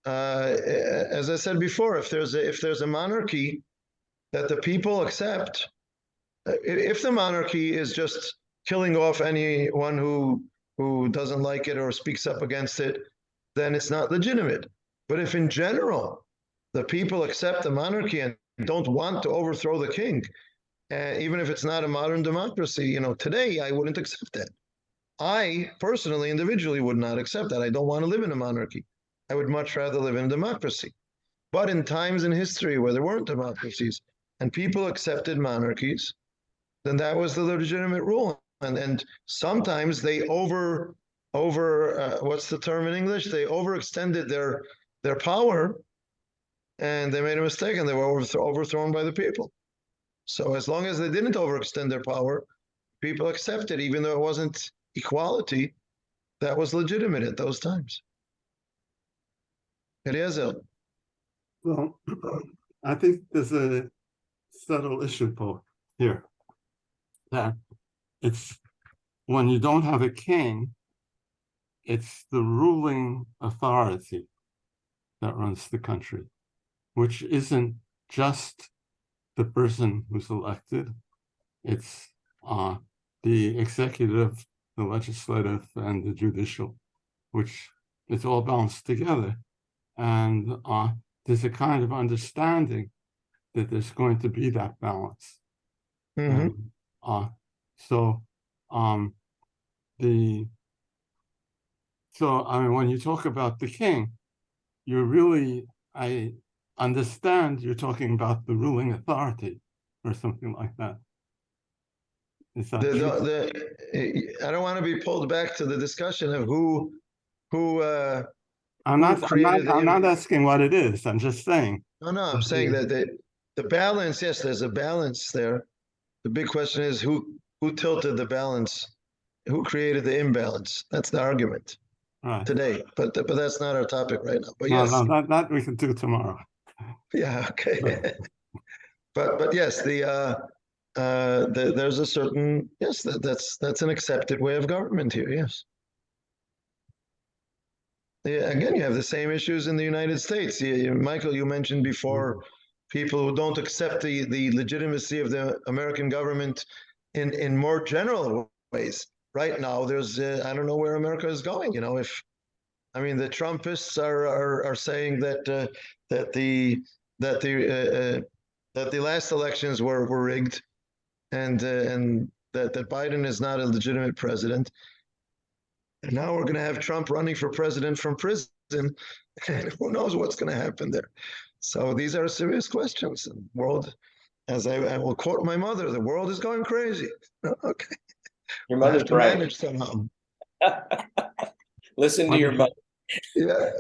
As I said before, if there's a monarchy that the people accept, if the monarchy is just killing off anyone who doesn't like it or speaks up against it, then it's not legitimate. But if in general the people accept the monarchy and don't want to overthrow the king, even if it's not a modern democracy, today I wouldn't accept that. I personally, individually, would not accept that. I don't want to live in a monarchy. I would much rather live in a democracy. But in times in history where there weren't democracies and people accepted monarchies, then that was the legitimate rule. And sometimes they what's the term in English? They overextended their power, and they made a mistake, and they were overthrown by the people. So as long as they didn't overextend their power, people accepted, even though it wasn't equality, that was legitimate at those times. Teri-Esser. Well, I think there's a subtle issue, Paul, here. That it's when you don't have a king, it's the ruling authority that runs the country, which isn't just the person who's elected. It's the executive, the legislative, and the judicial, which it's all balanced together. And there's a kind of understanding that there's going to be that balance. Mm-hmm. And, so I mean, when you talk about the king, I understand you're talking about the ruling authority or something like that. Is that true? I don't want to be pulled back to the discussion of who I'm not asking what it is. I'm just saying. No, I'm saying that the balance, yes, there's a balance there. The big question is who tilted the balance, who created the imbalance. That's the argument today. But that's not our topic right now. But yes, that we can do tomorrow. Yeah, okay. but yes, there's a certain that's an accepted way of government here. Yes. Yeah, again, you have the same issues in the United States. Michael, you mentioned before people who don't accept the legitimacy of the American government in more general ways. Right now, there's I don't know where America is going. The Trumpists are saying that the last elections were rigged, and that Biden is not a legitimate president. And now we're going to have Trump running for president from prison, and who knows what's going to happen there. So these are serious questions. The world, as I will quote my mother, the world is going crazy. Okay. Your mother's right. Manage somehow. Listen to your mother. Yeah.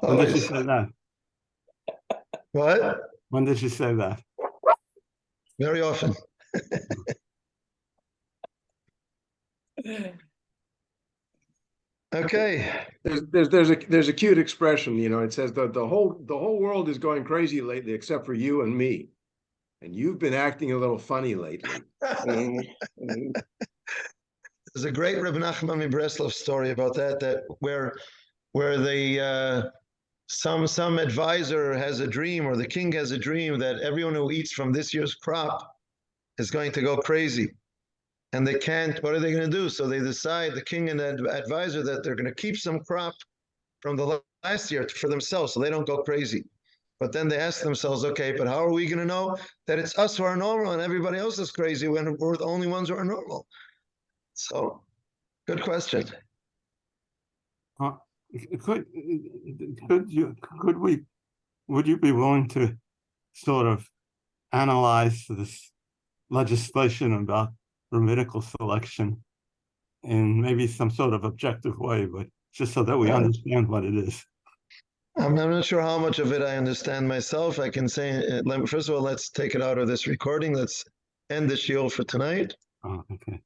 When did she say that? What? When did she say that? Very often. Okay. There's a cute expression, it says that the whole world is going crazy lately except for you and me, and you've been acting a little funny lately. There's a great Reb Nachman Breslov story about that where some advisor has a dream, or the king has a dream, that everyone who eats from this year's crop is going to go crazy. And they can't, what are they going to do? So they decide, the king and the advisor, that they're going to keep some crop from the last year for themselves so they don't go crazy. But then they ask themselves, okay, but how are we going to know that it's us who are normal and everybody else is crazy when we're the only ones who are normal? So, good question. Would you be willing to sort of analyze this legislation about grammatical selection in maybe some sort of objective way, but just so that we understand what it is. I'm not sure how much of it I understand myself. I can say, first of all, let's take it out of this recording. Let's end the shiur for tonight. Oh, okay.